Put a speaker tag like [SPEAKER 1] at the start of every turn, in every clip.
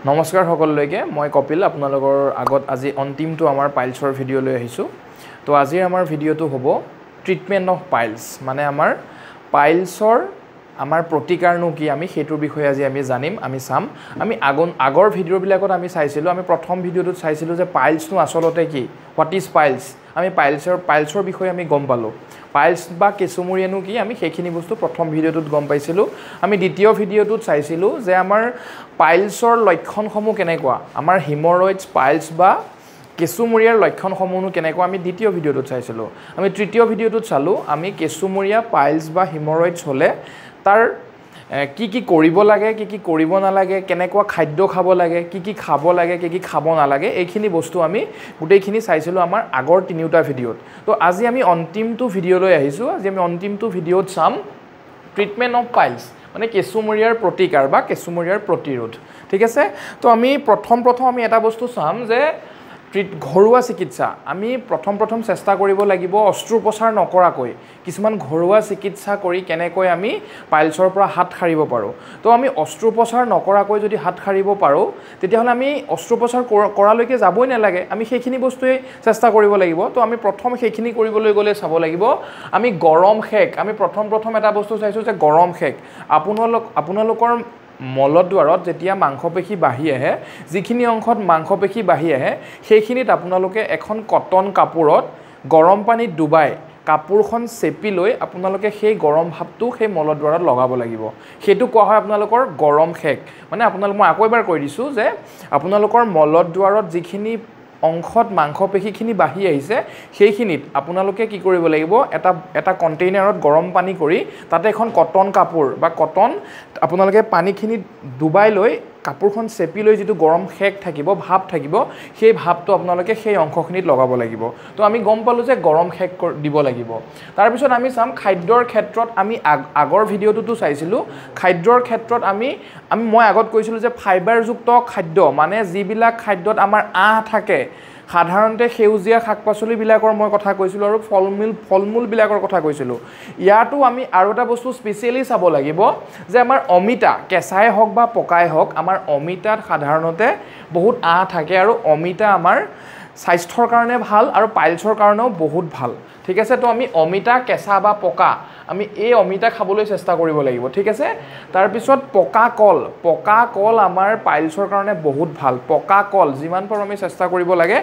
[SPEAKER 1] নমস্কাৰ সকলোলৈকে মই কপিল আপোনালোকৰ আগত আজি অন্তিমটো আমাৰ পাইলছৰ ভিডিঅ' লৈ আহিছোঁ তো আজিৰ আমাৰ ভিডিঅ'টো হ'ব ট্ৰিটমেণ্ট অফ পাইলছ মানে আমাৰ পাইলছৰ আমাৰ প্ৰতিকাৰনো কি আমি সেইটোৰ বিষয়ে আজি আমি জানিম আমি চাম আমি আগৰ ভিডিঅ'বিলাকত আমি চাইছিলোঁ আমি প্ৰথম ভিডিঅ'টোত চাইছিলোঁ যে পাইলছনো আচলতে কি হোৱাট ইজ পাইলছ আমি পাইলছৰ বিষয়ে আমি গম পালোঁ পাইলছ বা কেঁচুমুৰীয়ানো কি আমি সেইখিনি বস্তু প্ৰথম ভিডিঅ'টোত গম পাইছিলোঁ আমি দ্বিতীয় ভিডিঅ'টোত চাইছিলোঁ যে আমাৰ পাইলছৰ লক্ষণসমূহ কেনেকুৱা আমাৰ হিমৰইডছ পাইলছ বা কেঁচুমুৰীয়াৰ লক্ষণসমূহনো কেনেকুৱা আমি দ্বিতীয় ভিডিঅ'টোত চাইছিলোঁ আমি তৃতীয় ভিডিঅ'টোত চালোঁ আমি কেঁচুমুৰীয়া পাইলছ বা হিমৰইডছ হ'লে তাৰ কি কি কৰিব লাগে কি কি কৰিব নালাগে কেনেকুৱা খাদ্য খাব লাগে কি কি খাব লাগে কি কি খাব নালাগে এইখিনি বস্তু আমি গোটেইখিনি চাইছিলোঁ আমাৰ আগৰ তিনিটা ভিডিঅ'ত তো আজি আমি অন্তিমটো ভিডিঅ'লৈ আহিছোঁ আজি আমি অন্তিমটো ভিডিঅ'ত চাম ট্ৰিটমেণ্ট অফ পাইলছ মানে কেঁচুমুৰীয়াৰ প্ৰতিকাৰ বা কেঁচুমুৰীয়াৰ প্ৰতিৰোধ ঠিক আছে তো আমি প্ৰথম আমি এটা বস্তু চাম যে ঘৰুৱা চিকিৎসা আমি প্ৰথম চেষ্টা কৰিব লাগিব অস্ত্ৰোপচাৰ নকৰাকৈ কিছুমান ঘৰুৱা চিকিৎসা কৰি কেনেকৈ আমি পাইলছৰ পৰা হাত সাৰিব পাৰোঁ তো আমি অস্ত্ৰোপচাৰ নকৰাকৈ যদি হাত সাৰিব পাৰোঁ তেতিয়াহ'লে আমি অস্ত্ৰোপচাৰ কৰালৈকে যাবই নালাগে আমি সেইখিনি বস্তুৱেই চেষ্টা কৰিব লাগিব তো আমি প্ৰথম সেইখিনি কৰিবলৈ গ'লে চাব লাগিব আমি গৰম শেক আমি প্ৰথম এটা বস্তু চাইছোঁ যে গৰম শেক আপোনালোকৰ মলদ্বাৰত যেতিয়া মাংসপেশী বাঢ়ি আহে যিখিনি অংশত মাংসপেশী বাঢ়ি আহে সেইখিনিত আপোনালোকে এখন কটন কাপোৰত গৰম পানীত ডুবাই কাপোৰখন চেপি লৈ আপোনালোকে সেই গৰম ভাপটো সেই মলদ্বাৰত লগাব লাগিব সেইটো কোৱা হয় আপোনালোকৰ গৰম শেক মানে মই আকৌ এবাৰ কৈ দিছোঁ যে আপোনালোকৰ মলদ্বাৰত যিখিনি অংশত মাংসপেশীখিনি বাঢ়ি আহিছে সেইখিনিত আপোনালোকে কি কৰিব লাগিব এটা কণ্টেইনাৰত গৰম পানী কৰি তাতে এখন কটন কাপোৰ বা কটন আপোনালোকে পানীখিনি ডুবাই লৈ কাপোৰখন চেপি লৈ যিটো গৰম শেক থাকিব ভাপ থাকিব সেই ভাপটো আপোনালোকে সেই অংশখিনিত লগাব লাগিব তো আমি গম পালোঁ যে গৰম শেক দিব লাগিব তাৰপিছত আমি চাম খাদ্যৰ ক্ষেত্ৰত আমি আগৰ ভিডিঅ'টোতো চাইছিলোঁ খাদ্যৰ ক্ষেত্ৰত মই আগত কৈছিলোঁ যে ফাইবাৰযুক্ত খাদ্য মানে যিবিলাক খাদ্যত আমাৰ আঁহ থাকে সাধাৰণতে সেউজীয়া শাক পাচলিবিলাকৰ মই কথা কৈছিলোঁ আৰু ফল মূলবিলাকৰ কথা কৈছিলোঁ ইয়াতো আমি আৰু এটা বস্তু স্পেচিয়েলি চাব লাগিব যে আমাৰ অমিতা কেঁচাই হওক বা পকাই হওক আমাৰ অমিতাত সাধাৰণতে বহুত আঁহ থাকে আৰু অমিতা আমাৰ স্বাস্থ্যৰ কাৰণে ভাল আৰু পাইলছৰ কাৰণেও বহুত ভাল ঠিক আছে তো আমি অমিতা কেঁচা বা পকা আমি এই অমিতা খাবলৈ চেষ্টা কৰিব লাগিব ঠিক আছে তাৰপিছত পকা কল আমাৰ পাইলছৰ কাৰণে বহুত ভাল পকা কল যিমান পাৰোঁ আমি চেষ্টা কৰিব লাগে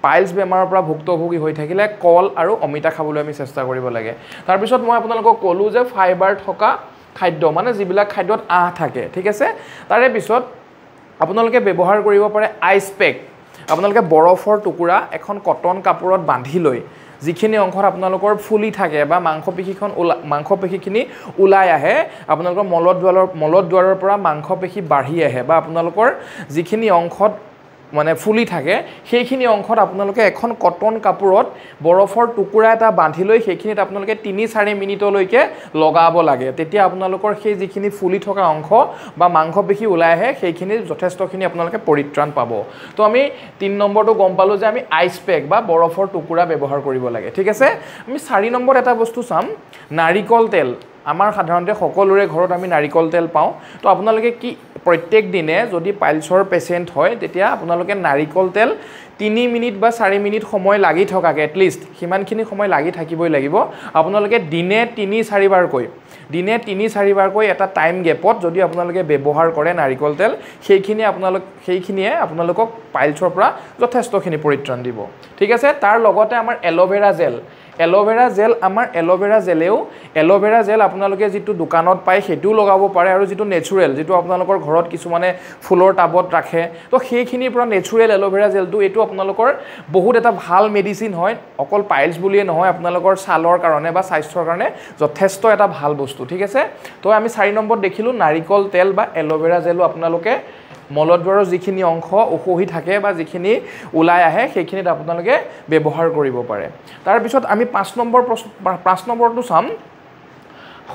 [SPEAKER 1] পাইলছ বেমাৰৰ পৰা ভুক্তভোগী হৈ থাকিলে কল আৰু অমিতা খাবলৈ আমি চেষ্টা কৰিব লাগে তাৰপিছত মই আপোনালোকক ক'লোঁ যে ফাইবাৰ থকা খাদ্য মানে যিবিলাক খাদ্যত আঁহ থাকে ঠিক আছে তাৰে পিছত আপোনালোকে ব্যৱহাৰ কৰিব পাৰে আইচ পেক আপোনালোকে বৰফৰ টুকুৰা এখন কটন কাপোৰত বান্ধি লৈ যিখিনি অংশত আপোনালোকৰ ফুলি থাকে বা মাংসপেশীখিনি ওলাই আহে আপোনালোকৰ মলদ্বাৰৰ পৰা মাংসপেশী বাঢ়ি আহে বা আপোনালোকৰ যিখিনি অংশত মানে ফুলি থাকে সেইখিনি অংশত আপোনালোকে এখন কটন কাপোৰত বৰফৰ টুকুৰা এটা বান্ধি লৈ সেইখিনিত আপোনালোকে 3-4 মিনিটলৈকে লগাব লাগে তেতিয়া আপোনালোকৰ সেই যিখিনি ফুলি থকা অংশ বা মাংসপেশী ওলাই আহে সেইখিনি যথেষ্টখিনি আপোনালোকে পৰিত্ৰাণ পাব তো আমি 3 নম্বৰটো গম পালোঁ যে আমি আইচ পেক বা বৰফৰ টুকুৰা ব্যৱহাৰ কৰিব লাগে ঠিক আছে আমি 4 নম্বৰ এটা বস্তু চাম নাৰিকল তেল আমাৰ সাধাৰণতে সকলোৰে ঘৰত আমি নাৰিকল তেল পাওঁ তো আপোনালোকে কি প্ৰত্যেক দিনে যদি পাইলছৰ পেচেণ্ট হয় তেতিয়া আপোনালোকে নাৰিকল তেল 3 মিনিট বা 4 মিনিট সময় লাগি থকাকৈ এটলিষ্ট সিমানখিনি সময় লাগি থাকিবই লাগিব আপোনালোকে দিনে 3-4 বাৰকৈ এটা টাইম গেপত যদি আপোনালোকে ব্যৱহাৰ কৰে নাৰিকল তেল সেইখিনিয়ে আপোনালোকক পাইলছৰ পৰা যথেষ্টখিনি পৰিত্ৰাণ দিব ঠিক আছে তাৰ লগতে আমাৰ এল'ভেৰা জেল আপোনালোকে যিটো দোকানত পায় সেইটোও লগাব পাৰে আৰু যিটো নেচুৰেল যিটো আপোনালোকৰ ঘৰত কিছুমানে ফুলৰ টাবত ৰাখে তো সেইখিনিৰ পৰা নেচুৰেল এল'ভেৰা জেলটো এইটো আপোনালোকৰ বহুত এটা ভাল মেডিচিন হয় অকল পাইলছ বুলিয়ে নহয় আপোনালোকৰ ছালৰ কাৰণে বা স্বাস্থ্যৰ কাৰণে যথেষ্ট এটা ভাল বস্তু ঠিক আছে তো আমি 4 নম্বৰত দেখিলোঁ নাৰিকল তেল বা এল'ভেৰা জেলো আপোনালোকে মলদ্বাৰৰ যিখিনি অংশ অসুহি থাকে বা যিখিনি ওলাই আহে সেইখিনিত আপোনালোকে ব্যৱহাৰ কৰিব পাৰে তাৰপিছত আমি 5 নম্বৰটো চাম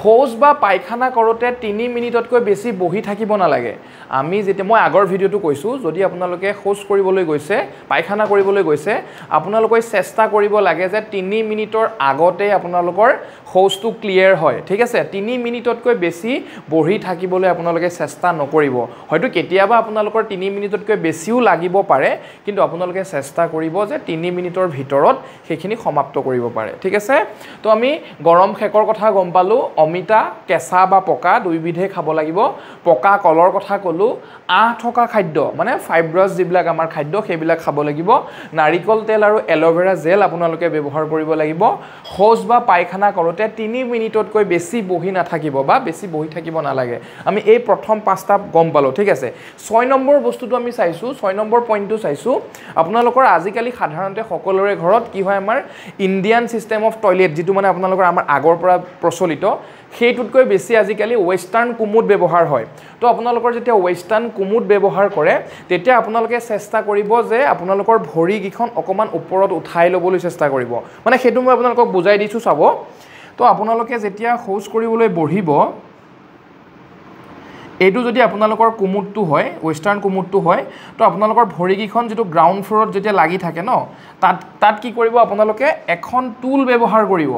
[SPEAKER 1] শৌচ বা পায়খানা কৰোঁতে 3 মিনিটতকৈ বেছি বহি থাকিব নালাগে আমি যেতিয়া মই আগৰ ভিডিঅ'টো কৈছোঁ যদি আপোনালোকে শৌচ কৰিবলৈ গৈছে পায়খানা কৰিবলৈ গৈছে আপোনালোকে চেষ্টা কৰিব লাগে যে 3 মিনিটৰ আগতে আপোনালোকৰ শৌচটো ক্লিয়াৰ হয় ঠিক আছে 3 মিনিটতকৈ বেছি বহি থাকিবলৈ আপোনালোকে চেষ্টা নকৰিব হয়তো কেতিয়াবা আপোনালোকৰ 3 মিনিটতকৈ বেছিও লাগিব পাৰে কিন্তু আপোনালোকে চেষ্টা কৰিব যে 3 মিনিটৰ ভিতৰত সেইখিনি সমাপ্ত কৰিব পাৰে ঠিক আছে তো আমি গৰম খেকৰ কথা গম পালো অমিতা কেঁচা বা পকা দুইবিধে খাব লাগিব পকা কলৰ কথা ক'লো আহ থকা খাদ্য মানে ফাইব্ৰাছ যিবিলাক আমাৰ খাদ্য সেইবিলাক খাব লাগিব নাৰিকল তেল আৰু এল'ভেৰা জেল আপোনালোকে ব্যৱহাৰ কৰিব লাগিব শৌচ বা পায়খানা কৰোঁতে 3 মিনিটতকৈ বেছি বহি নাথাকিব বা বেছি বহি থাকিব নালাগে আমি এই প্ৰথম পাঁচটা গম পালো ঠিক আছে 6 নম্বৰ বস্তুটো আমি চাইছো 6 নম্বৰ পইণ্টটো চাইছো আপোনালোকৰ আজিকালি সাধাৰণতে সকলোৰে ঘৰত কি হয় আমাৰ ইণ্ডিয়ান সিস্টেম অফ টয়লেট যেটো মানে আপোনালোকৰ আমাৰ আগৰ পৰা প্ৰচলিত সেইটোতকৈ বেছি আজিকালি ওয়েষ্টাৰ্ণ কুমুদ ব্যৱহাৰ হয় তো আপোনালোকৰ যেতিয়া ওয়েষ্টাৰ্ণ কুমুদ ব্যৱহাৰ কৰে তেতিয়া আপোনালোকে চেষ্টা কৰিব যে আপোনালোকৰ ভৰি গিখন অকমান ওপৰত উঠাই ল'বলৈ চেষ্টা কৰিব মানে সেইটো মই আপোনালোকক বুজাই দিছো চাব তো আপোনালোকে যেতিয়া শৌচ কৰিবলৈ বহিব এইটো যদি আপোনালোকৰ কুমুদটো হয় ওয়েষ্টাৰ্ণ কুমুদটো হয় তো আপোনালোকৰ ভৰি গিখন যেটো গ্ৰাউণ্ড ফ্লোৰত যেতিয়া লাগি থাকে ন তাত কি কৰিব আপোনালোকে এখন টুল ব্যৱহাৰ কৰিব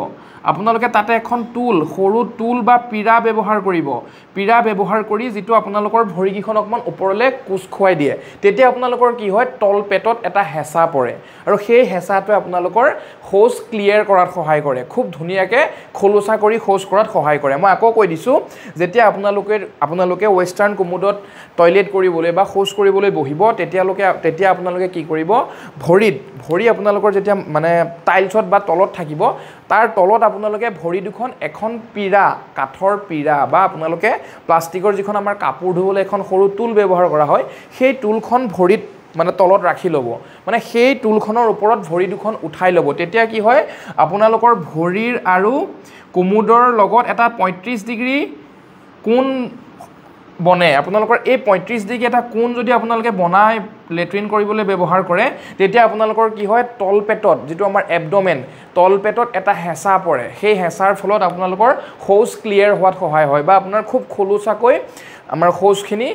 [SPEAKER 1] আপোনালোকে তাতে এখন টুল সৰু টুল বা পিৰা ব্যৱহাৰ কৰিব পিৰা ব্যৱহাৰ কৰি যেটো আপোনালোকৰ ভৰি গিখন অকমান ওপৰলে কুচ খুৱাই দিয়ে তেতিয়া আপোনালোকৰ কি হয় তল পেটত এটা হেঁচা পৰে আৰু সেই হেঁচাটোৱে আপোনালোকৰ শৌচ ক্লিয়াৰ কৰাত সহায় কৰে খুব ধুনীয়াকে খোলোচা কৰি শৌচ কৰাত সহায় কৰে মই আকৌ কৈ দিছো যেতিয়া আপোনালোকে ওয়েষ্টাৰ্ণ কুমুদত টয়লেট কৰিবলৈ বা শৌচ কৰিবলৈ বহিব তেতিয়া আপোনালোকে কি কৰিব ভৰি আপোনালোকৰ যেতিয়া মানে টাইলছত বা তলত থাকিব তাৰ তলত আপোনালোকে ভৰি দুখন এখন পিৰা কাঠৰ পিৰা বা আপোনালোকে প্লাষ্টিকৰ যিখন আমাৰ কাপোৰ ধুবলৈ এখন সৰু টুল ব্যৱহাৰ কৰা হয় সেই টুলখন ভৰিত মানে তলত ৰাখি ল'ব মানে সেই টুলখনৰ ওপৰত ভৰি দুখন উঠাই ল'ব তেতিয়া কি হয় আপোনালোকৰ ভৰিৰ আৰু কুমুদৰ লগত এটা 35 ডিগ্ৰী কোণ বনে আপোনালোকৰ এই 35 ডিগ্ৰী এটা কোণ যদি আপোনালোকে বনাই লেট্ৰিন কৰিবলৈ ব্যৱহাৰ কৰে তেতিয়া আপোনালোকৰ কি হয় তল পেটত যেটো আমাৰ এবডমেন তল পেটত এটা হেঁচা পৰে সেই হেঁচাৰ ফলত আপোনালোকৰ শৌচ ক্লিয়াৰ হোৱাত সহায় হয় বা আপোনাৰ খুব খোলোচাকৈ আমাৰ শৌচখিনি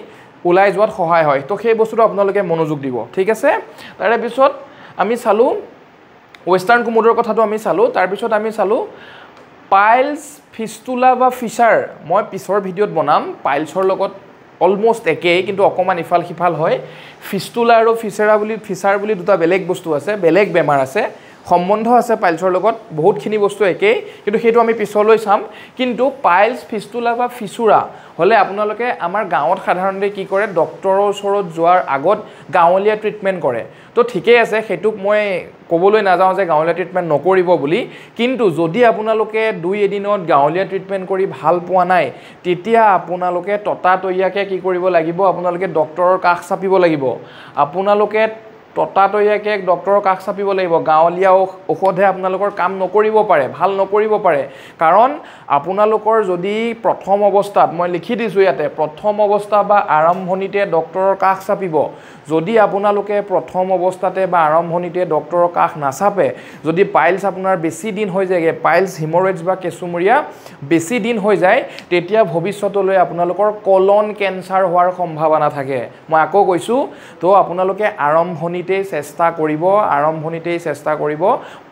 [SPEAKER 1] ওলাই যোৱাত সহায় হয় তো সেই বস্তুটো আপোনালোকে মনোযোগ দিব ঠিক আছে তাৰে পিছত আমি চালো ওয়েষ্টাৰ্ণ কুমুদৰ কথাটো আমি চালো তাৰ পিছত আমি চালো পাইলছ ফিস্তুলা বা ফিচাৰ মই পিছৰ ভিডিঅ'ত বনাম পাইলছৰ লগত অলমোস্ট একেই কিন্তু অকমান ইফাল সিফাল হয় ফিস্তুলা আৰু ফিচাৰ বুলি দুটা বেলেগ বস্তু আছে বেলেগ বেমাৰ আছে সম্বন্ধ আছে পাইলছৰ লগত বহুতখিনি বস্তু একেই কিন্তু সেইটো আমি পিছলৈ চাম কিন্তু পাইলছ ফিস্তুলা বা ফিচুৰা হলে আপোনালোকে আমাৰ গাঁৱত সাধাৰণতে কি কৰে ডক্টৰৰ ওচৰত যোৱাৰ আগত গাঁৱলীয়া ট্ৰিটমেন্ট কৰে তো ঠিকই আছে হেতুক মই ক'বলৈ নাযাওঁ যে গাঁৱলীয়া ট্ৰিটমেন্ট নকৰিব বুলি কিন্তু যদি আপোনালোকে 2 এদিনত গাঁৱলীয়া ট্ৰিটমেন্ট কৰি ভাল পোৱা নাই তেতিয়া আপোনালোকে ততাতৈয়াকে কি কৰিব লাগিব আপোনালোকে ডক্টৰৰ কাষ চাপিব লাগিব আপোনালোকে ততাতৈয়াকে ডক্টৰৰ কাষ চাপিব লাগিব গাঁৱলীয়া ঔষধে আপোনালোকৰ কাম নকৰিব পাৰে ভাল নকৰিব পাৰে কাৰণ আপোনালোকৰ যদি প্ৰথম অৱস্থাত মই লিখি দিছো ইয়াতে প্ৰথম অৱস্থা বা আৰম্ভণিতে ডক্টৰৰ কাষ চাপিব যদি আপোনালোকে প্ৰথম অৱস্থাতে বা আৰম্ভণিতে ডক্টৰৰ কাষ নাচাপে যদি পাইলছ আপোনাৰ বেছি দিন হৈ যায় পাইলছ হিমৰেজ বা কেঁচুমৰীয়া বেছি দিন হৈ যায় তেতিয়া ভৱিষ্যতলৈ আপোনালোকৰ কলন কেন্সাৰ হোৱাৰ সম্ভাৱনা থাকে মই আকৌ কৈছো তো আপোনালোকে আৰম্ভণিতেই চেষ্টা কৰিব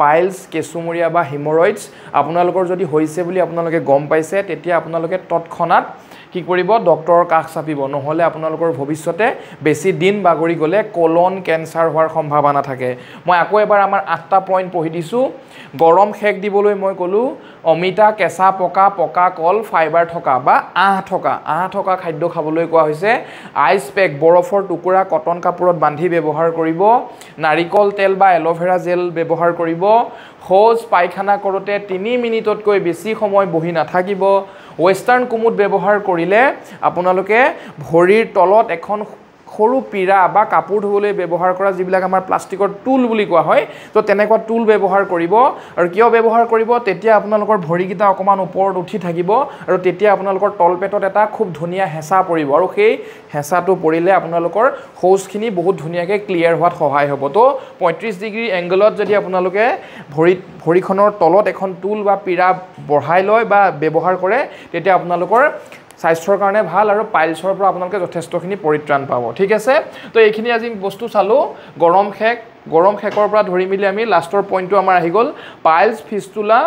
[SPEAKER 1] পাইলছ কেঁচুমৰীয়া বা হিমৰয়েডছ আপোনালোকৰ যদি হৈছে বুলি আপোনালোকে গম পাইছে তেতিয়া আপোনালোকে তৎক্ষণাত কি কৰিব ডক্টৰৰ কাষ চাপিব নহলে আপোনালোকৰ ভৱিষ্যতে বেছি দিন বাগৰি গলে কলন কেন্সাৰ হোৱাৰ সম্ভাৱনা থাকে মই আকৌ এবাৰ আমাৰ 8টা পইণ্ট পঢ়ি দিছো গৰম খেক দিবলৈ মই কলো অমিতা কেঁচা পকা কল ফাইবাৰ থকা বা আহ থকা খাদ্য খাবলৈ কোৱা হৈছে আইচ পেক বৰফৰ টুকুৰা কটন কাপোৰত বান্ধি ব্যৱহাৰ কৰিব নাৰিকল তেল বা এল'ভেৰা জেল ব্যৱহাৰ কৰিব শৌচ পায়খানা কৰোতে 3 মিনিটতকৈ বেছি সময় বহি নাথাকিব ওয়েষ্টাৰ্ণ কুমুদ ব্যৱহাৰ কৰিলে আপোনালোকে ভৰিৰ তলত এখন সৰু পীৰা বা কাপোৰ ধুবলৈ ব্যৱহাৰ কৰা যিবিলাক আমাৰ প্লাষ্টিকৰ টুল বুলি কোৱা হয় তো তেনেকুৱা টুল ব্যৱহাৰ কৰিব আৰু কিয় ব্যৱহাৰ কৰিব তেতিয়া আপোনালোকৰ ভৰিকিটা অকমান ওপৰত উঠি থাকিব আৰু তেতিয়া আপোনালোকৰ তলপেটত এটা খুব ধুনীয়া হেঁচা পৰিব আৰু সেই হেঁচাটো পৰিলে আপোনালোকৰ শৌচখিনি বহুত ধুনীয়াকৈ ক্লিয়াৰ হোৱাত সহায় হ'ব তো 35 ডিগ্ৰী এংগলত যদি আপোনালোকে ভৰিখনৰ তলত এখন টুল বা পীৰা বঢ়াই লয় বা ব্যৱহাৰ কৰে তেতিয়া আপোনালোকৰ স্বাস্থ্যৰ কাৰণে ভাল আৰু পাইলছৰ পৰা আপোনালোকে যথেষ্টখিনি পৰিত্ৰাণ পাব ঠিক আছে তো এইখিনি আজি বস্তু চালো গৰম খেকৰ পৰা ধৰি মিলি আমি লাষ্টৰ পইণ্টটো আমাৰ আহি গ'ল পাইলছ ফিস্তুলা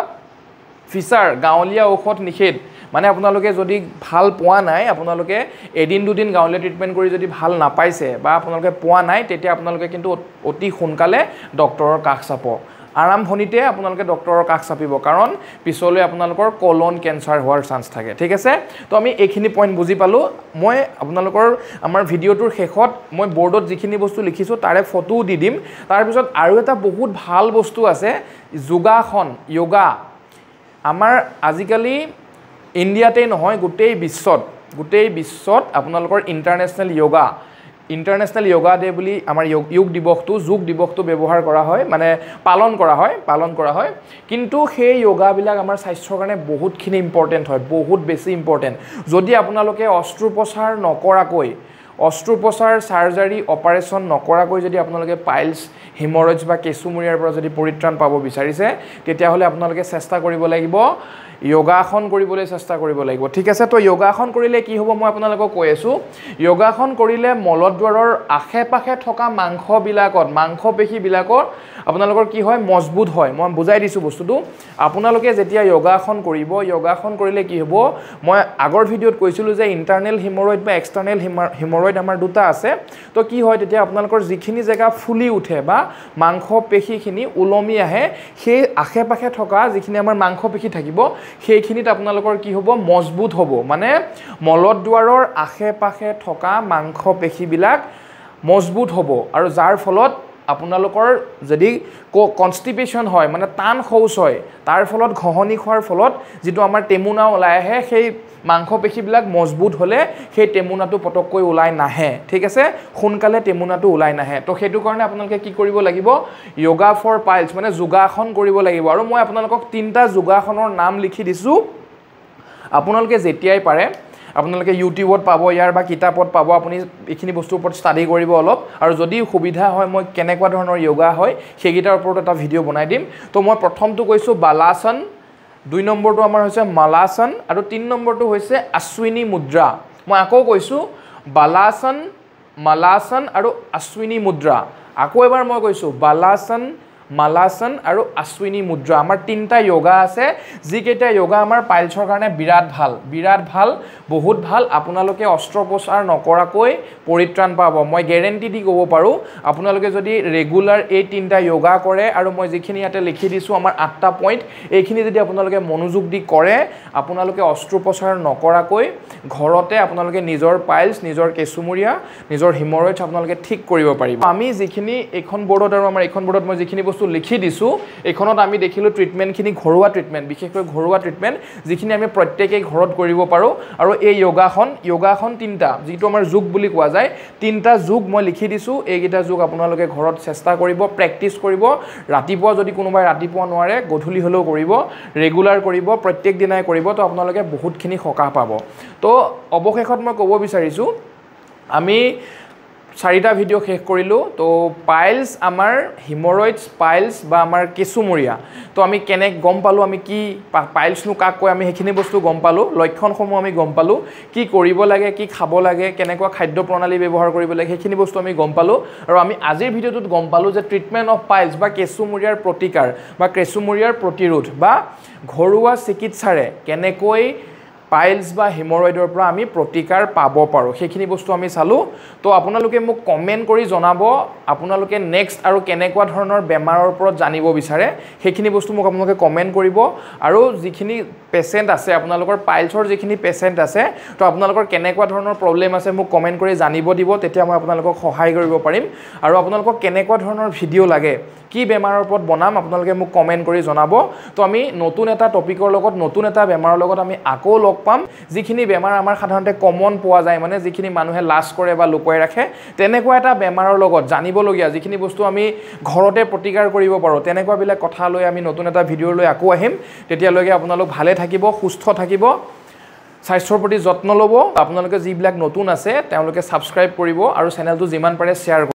[SPEAKER 1] ফিচাৰ গাঁৱলীয়া ঔষধ নিষেধ মানে আপোনালোকে যদি ভাল পোৱা নাই আপোনালোকে এদিন দুদিন গাঁৱলীয়া ট্ৰিটমেণ্ট কৰি যদি ভাল নাপাইছে বা আপোনালোকে পোৱা নাই তেতিয়া আপোনালোকে কিন্তু অতি সোনকালে ডক্টৰৰ কাষ চাপ আৰম্ভণিতে আপোনালোকে ডক্টৰৰ কাষ চাপিব কাৰণ পিছলৈ আপোনালোকৰ কলন কেঞ্চাৰ হোৱাৰ চান্স থাকে ঠিক আছে তো আমি এইখিনি পইণ্ট বুজি পালোঁ মই আপোনালোকৰ আমাৰ ভিডিঅ'টোৰ শেষত মই বৰ্ডত যিখিনি বস্তু লিখিছোঁ তাৰে ফটোও দি দিম তাৰপিছত আৰু এটা বহুত ভাল বস্তু আছে যোগাসন য়োগা আমাৰ আজিকালি ইণ্ডিয়াতেই নহয় গোটেই বিশ্বত আপোনালোকৰ ইণ্টাৰনেশ্যনেল য়োগা ডে বুলি আমাৰ যোগ দিৱসটো ব্যৱহাৰ কৰা হয় মানে পালন কৰা হয় কিন্তু সেই য়োগাবিলাক আমাৰ স্বাস্থ্যৰ কাৰণে বহুতখিনি ইম্পৰ্টেণ্ট হয় বহুত বেছি ইম্পৰ্টেণ্ট যদি আপোনালোকে অস্ত্ৰোপচাৰ চাৰ্জাৰী অপাৰেশ্যন নকৰাকৈ যদি আপোনালোকে পাইলছ হিমৰইডছ বা কেঁচুমূৰীয়াৰ পৰা যদি পৰিত্ৰাণ পাব বিচাৰিছে তেতিয়াহ'লে আপোনালোকে চেষ্টা কৰিব লাগিব যোগাসন কৰিবলৈ চেষ্টা কৰিব লাগিব ঠিক আছে তো যোগাসন কৰিলে কি হ'ব মই আপোনালোকক কৈ আছোঁ যোগাসন কৰিলে মলদ্বাৰৰ আশে-পাশে থকা মাংসপেশীবিলাকৰ আপোনালোকৰ কি হয় মজবুত হয় মই বুজাই দিছোঁ বস্তুটো আপোনালোকে যেতিয়া যোগাসন কৰিলে কি হ'ব মই আগৰ ভিডিঅ'ত কৈছিলোঁ যে ইণ্টাৰনেল হিমৰইড বা এক্সটাৰ্নেল হিমৰইড আমাৰ দুটা আছে তো কি হয় তেতিয়া আপোনালোকৰ যিখিনি জেগা ফুলি উঠে বা মাংসপেশীখিনি ওলমি আহে সেই আশে-পাশে থকা যিখিনি আমাৰ মাংসপেশী থাকিব সেইখিনিত আপোনালোকৰ কি হ'ব মজবুত হ'ব মানে মলদ্বাৰৰ আশে-পাশে থকা মাংসপেশীবিলাক মজবুত হ'ব আৰু যাৰ ফলত আপোনালোকৰ যদি কনষ্টিপেশ্যন হয় মানে টান শৌচ হয় তাৰ ফলত ঘহনি খোৱাৰ ফলত যিটো আমাৰ টেমুনা ওলাই আহে সেই মাংসপেশীবিলাক মজবুত হ'লে সেই টেমুনাটো পটককৈ ওলাই নাহে ঠিক আছে সোনকালে টেমুনাটো ওলাই নাহে তো সেইটো কাৰণে আপোনালোকে কি কৰিব লাগিব য়োগা ফৰ পাইলছ মানে যোগাসন কৰিব লাগিব আৰু মই আপোনালোকক 3টা যোগাসনৰ নাম লিখি দিছোঁ আপোনালোকে যেতিয়াই পাৰে আপোনালোকে ইউটিউবত পাব ইয়াৰ বা কিতাপত পাব আপুনি এইখিনি বস্তুৰ ওপৰত ষ্টাডি কৰিব অলপ আৰু যদি সুবিধা হয় মই কেনেকুৱা ধৰণৰ য়োগা হয় সেইকেইটাৰ ওপৰত এটা ভিডিঅ' বনাই দিম তো মই প্ৰথমটো কৈছোঁ বালাসন 2 নম্বৰটো আমাৰ হৈছে মালাসন আৰু 3 নম্বৰটো হৈছে অশ্বিনী মুদ্ৰা মই আকৌ কৈছোঁ বালাসন মালাসন আৰু অশ্বিনী মুদ্ৰা আকৌ এবাৰ মই কৈছোঁ বালাসন মালাসন আৰু অশ্বিনী মুদ্ৰা আমাৰ 3টা য়োগা আছে যিকেইটা য়োগা আমাৰ পাইলছৰ কাৰণে বিৰাট ভাল বহুত ভাল আপোনালোকে অস্ত্ৰোপচাৰ নকৰাকৈ পৰিত্ৰাণ পাব মই গ্যাৰেণ্টি দি ক'ব পাৰোঁ আপোনালোকে যদি ৰেগুলাৰ এই 3টা য়োগা কৰে আৰু মই যিখিনি ইয়াতে লিখি দিছোঁ আমাৰ 8টা পইণ্ট এইখিনি যদি আপোনালোকে মনোযোগ দি কৰে আপোনালোকে অস্ত্ৰোপচাৰ নকৰাকৈ ঘৰতে আপোনালোকে নিজৰ পাইলছ নিজৰ কেঁচুমূৰীয়া নিজৰ হিমৰইডছ আপোনালোকে ঠিক কৰিব পাৰিব আমি যিখিনি এইখন বৰ্ডত আৰু আমাৰ এইখন বৰ্ডত মই যিখিনি বস্তু লিখি দিছোঁ এইখনত আমি দেখিলোঁ ট্ৰিটমেণ্টখিনি ঘৰুৱা ট্ৰিটমেণ্ট বিশেষকৈ ঘৰুৱা ট্ৰিটমেণ্ট যিখিনি আমি প্ৰত্যেকেই ঘৰত কৰিব পাৰোঁ আৰু এই যোগাসন 3টা যিটো আমাৰ যোগ বুলি কোৱা যায় 3টা যোগ মই লিখি দিছোঁ এইকেইটা যোগ আপোনালোকে ঘৰত চেষ্টা কৰিব প্ৰেক্টিছ কৰিব ৰাতিপুৱা যদি কোনোবাই ৰাতিপুৱা নোৱাৰে গধূলি হ'লেও কৰিব ৰেগুলাৰ কৰিব প্ৰত্যেক দিনাই কৰিব তো আপোনালোকে বহুতখিনি সকাহ পাব তো অৱশেষত মই ক'ব বিচাৰিছোঁ আমি 4টা ভিডিঅ' শেষ কৰিলোঁ তো পাইলছ আমাৰ হিমৰইডছ পাইলছ বা আমাৰ কেঁচুমূৰীয়া তো আমি গম পালোঁ আমি কি পাইলছনো কাক কয় আমি সেইখিনি বস্তু গম পালোঁ লক্ষণসমূহ আমি গম পালোঁ কি কৰিব লাগে কি খাব লাগে কেনেকুৱা খাদ্য প্ৰণালী ব্যৱহাৰ কৰিব লাগে সেইখিনি বস্তু আমি গম পালোঁ আৰু আমি আজিৰ ভিডিঅ'টোত গম পালোঁ যে ট্ৰিটমেণ্ট অফ পাইলছ বা কেঁচুমূৰীয়াৰ প্ৰতিকাৰ বা কেঁচুমূৰীয়াৰ প্ৰতিৰোধ বা ঘৰুৱা চিকিৎসাৰে কেনেকৈ পাইলছ বা হিমৰইডৰ পৰা আমি প্ৰতিকাৰ পাব পাৰোঁ সেইখিনি বস্তু আমি চালোঁ তো আপোনালোকে মোক কমেণ্ট কৰি জনাব আপোনালোকে নেক্সট আৰু কেনেকুৱা ধৰণৰ বেমাৰৰ ওপৰত জানিব বিচাৰে সেইখিনি বস্তু মোক আপোনালোকে কমেণ্ট কৰিব আৰু যিখিনি পেচেণ্ট আছে আপোনালোকৰ পাইলছৰ যিখিনি পেচেণ্ট আছে তো আপোনালোকৰ কেনেকুৱা ধৰণৰ প্ৰব্লেম আছে মোক কমেণ্ট কৰি জানিব দিব তেতিয়া মই আপোনালোকক সহায় কৰিব পাৰিম আৰু আপোনালোকক কেনেকুৱা ধৰণৰ ভিডিঅ' লাগে কি বেমাৰৰ ওপৰত বনাম আপোনালোকে মোক কমেণ্ট কৰি জনাব তো আমি নতুন এটা টপিকৰ লগত নতুন এটা বেমাৰৰ লগত আমি আকৌ লগ লগ পাম যিখিনি বেমাৰ আমাৰ সাধাৰণতে কমন পোৱা যায় মানে যিখিনি মানুহে লাজ কৰে বা লুকুৱাই ৰাখে তেনেকুৱা এটা বেমাৰৰ লগত জানিবলগীয়া যিখিনি বস্তু আমি ঘৰতে প্ৰতিকাৰ কৰিব পাৰোঁ তেনেকুৱাবিলাক কথা লৈ আমি নতুন এটা ভিডিঅ' লৈ আকৌ আহিম তেতিয়ালৈকে আপোনালোক ভালে থাকিব সুস্থ থাকিব স্বাস্থ্যৰ প্ৰতি যত্ন ল'ব আপোনালোকে যিবিলাক নতুন আছে তেওঁলোকে ছাবস্ক্ৰাইব কৰিব আৰু চেনেলটো যিমান পাৰে শ্বেয়াৰ